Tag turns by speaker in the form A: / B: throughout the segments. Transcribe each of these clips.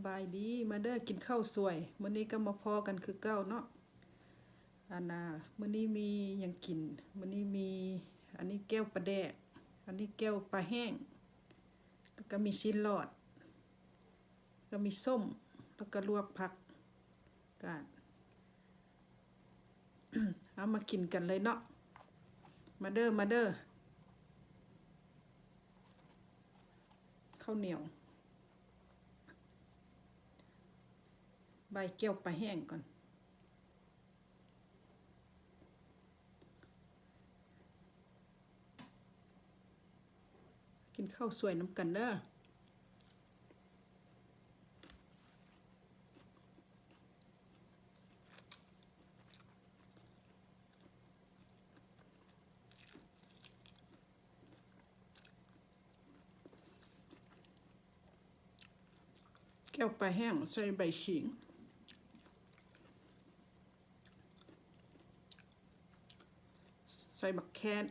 A: บายดีมาเด้อกินข้าวสวยมื้อนี้ก็มาพอกันคือเก่าเนาะมื้อนี้มีหยังกินมื้อนี้มีอันนี้แก้วปลาแดกอันนี้แก้วปลาแห้งแล้วก็มีชิ้นหลอดก็มีส้มแล้วก็ลวกผักกาด เอามากินกันเลยเนาะมาเด้อข้าวเหนียวใบแก้วปลาแห้งก่อนกินข้าวสวยน้ำกันเด้อแก้วปลาแห้งใส่ใบขิงใส่บักแคน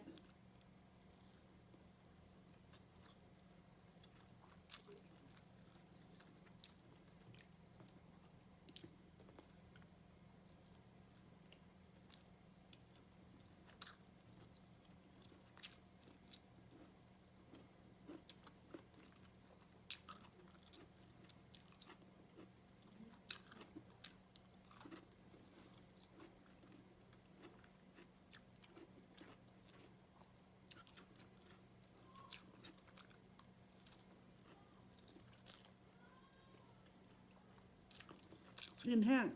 A: ชิ้นแห้ง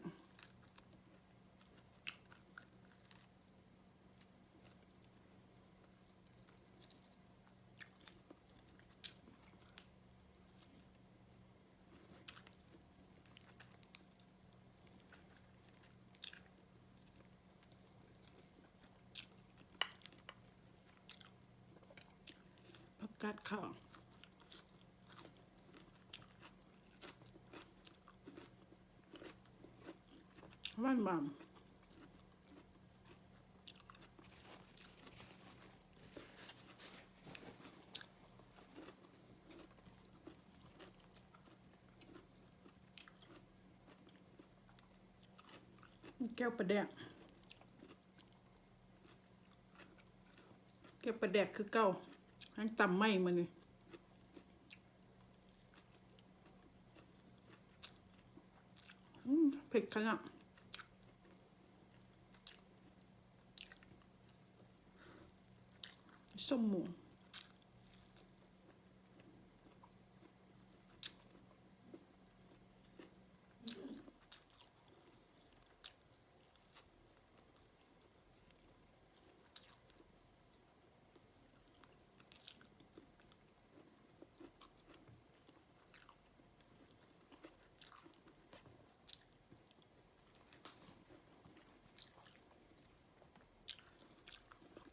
A: ผักกาดขาวว่านบามแก้วปลาแดกแก้วปลาแดกคือเก่าทั้งตำไม่มาเลยเผ็ดขนาดส้มหมู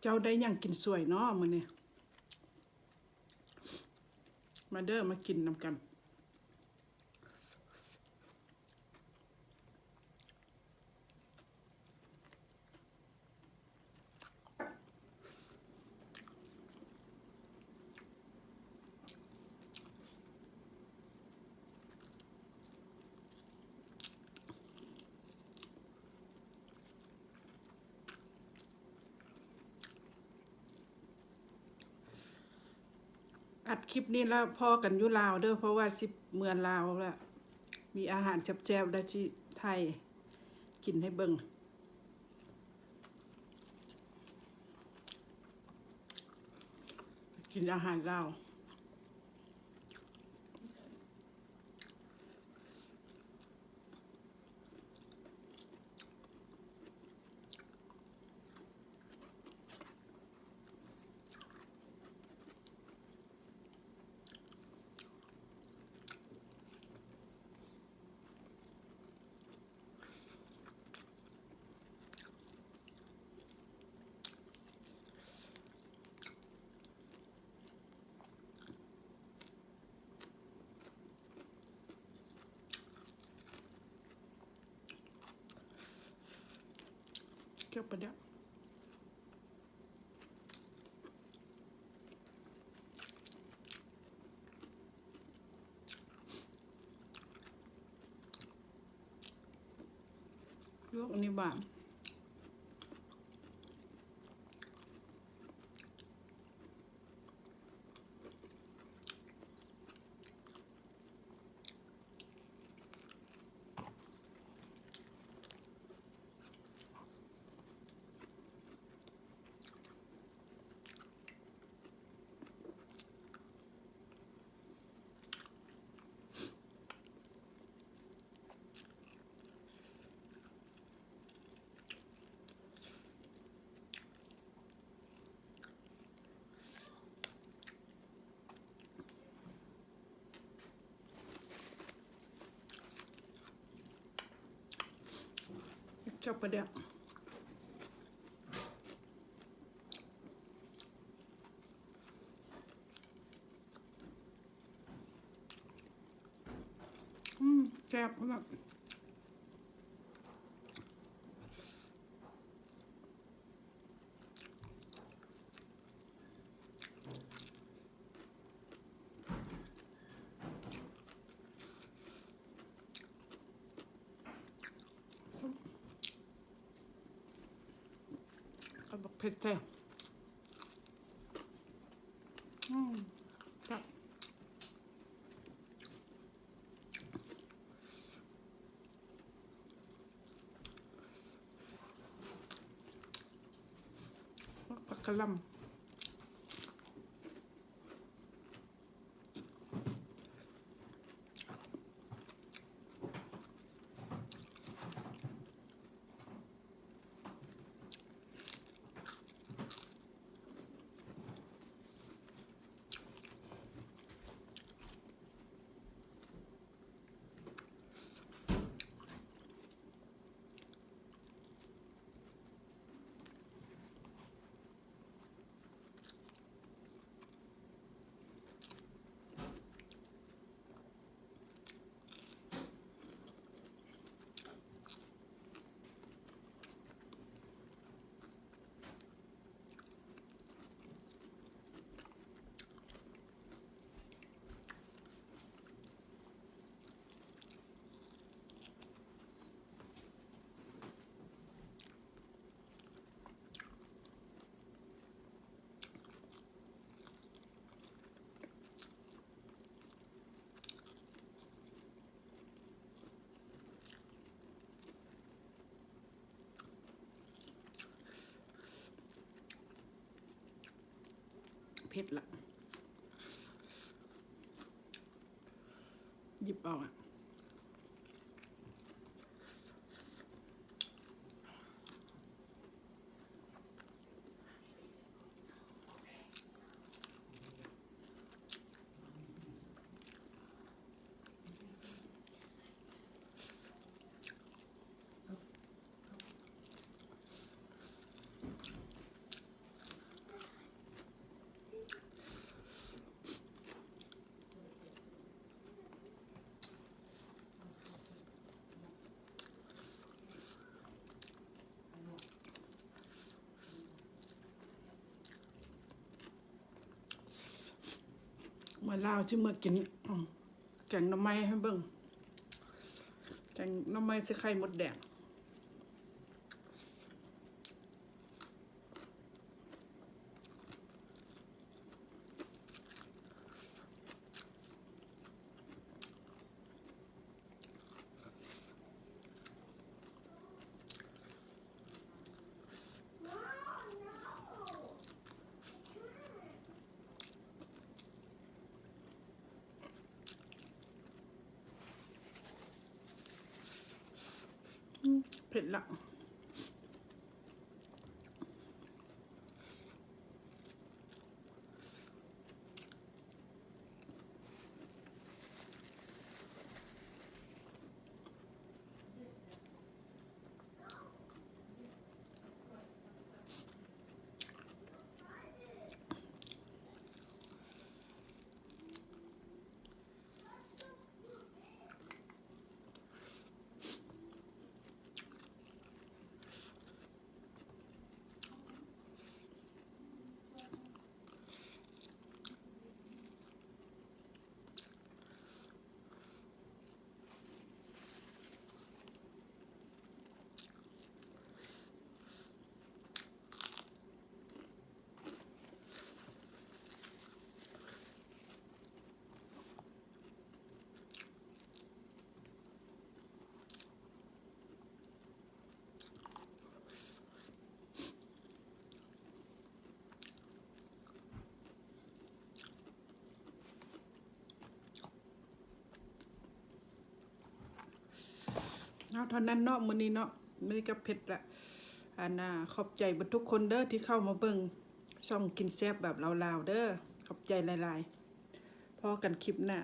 A: เจ้าได้ยังกินสวยเนาะมื้อนี้มาเด้อมากินนำกันอัดคลิปนี้แล้วพอกันอยู่ลาวเด้อเพราะว่าสิเมืองลาวแล้วมีอาหารแซ่บๆได้ที่ไทยกินให้เบิ่งกินอาหารลาวแก้วปลาแดก ลวกอันนี้บางชอบประเดี๋ยวแซ่บมากเอาแบบเผ็ดแซ่บครับผักกะหล่ำเผ็ดละหยิบเอามาลาวที่เมื่อกินแกงหน่อไม้ให้เบิ่งแกงหน่อไม้ใส่ไข่มดแดงเผ็ดละ เอาเท่านั้นเนาะมื้อนี้เนาะมื้อนี้ก็เผ็ดละขอบใจเบิดทุกคนเด้อที่เข้ามาเบิ่งช่องกินแซ่บแบบลาวๆเด้อขอบใจหลายๆพอกันคลิปหน้า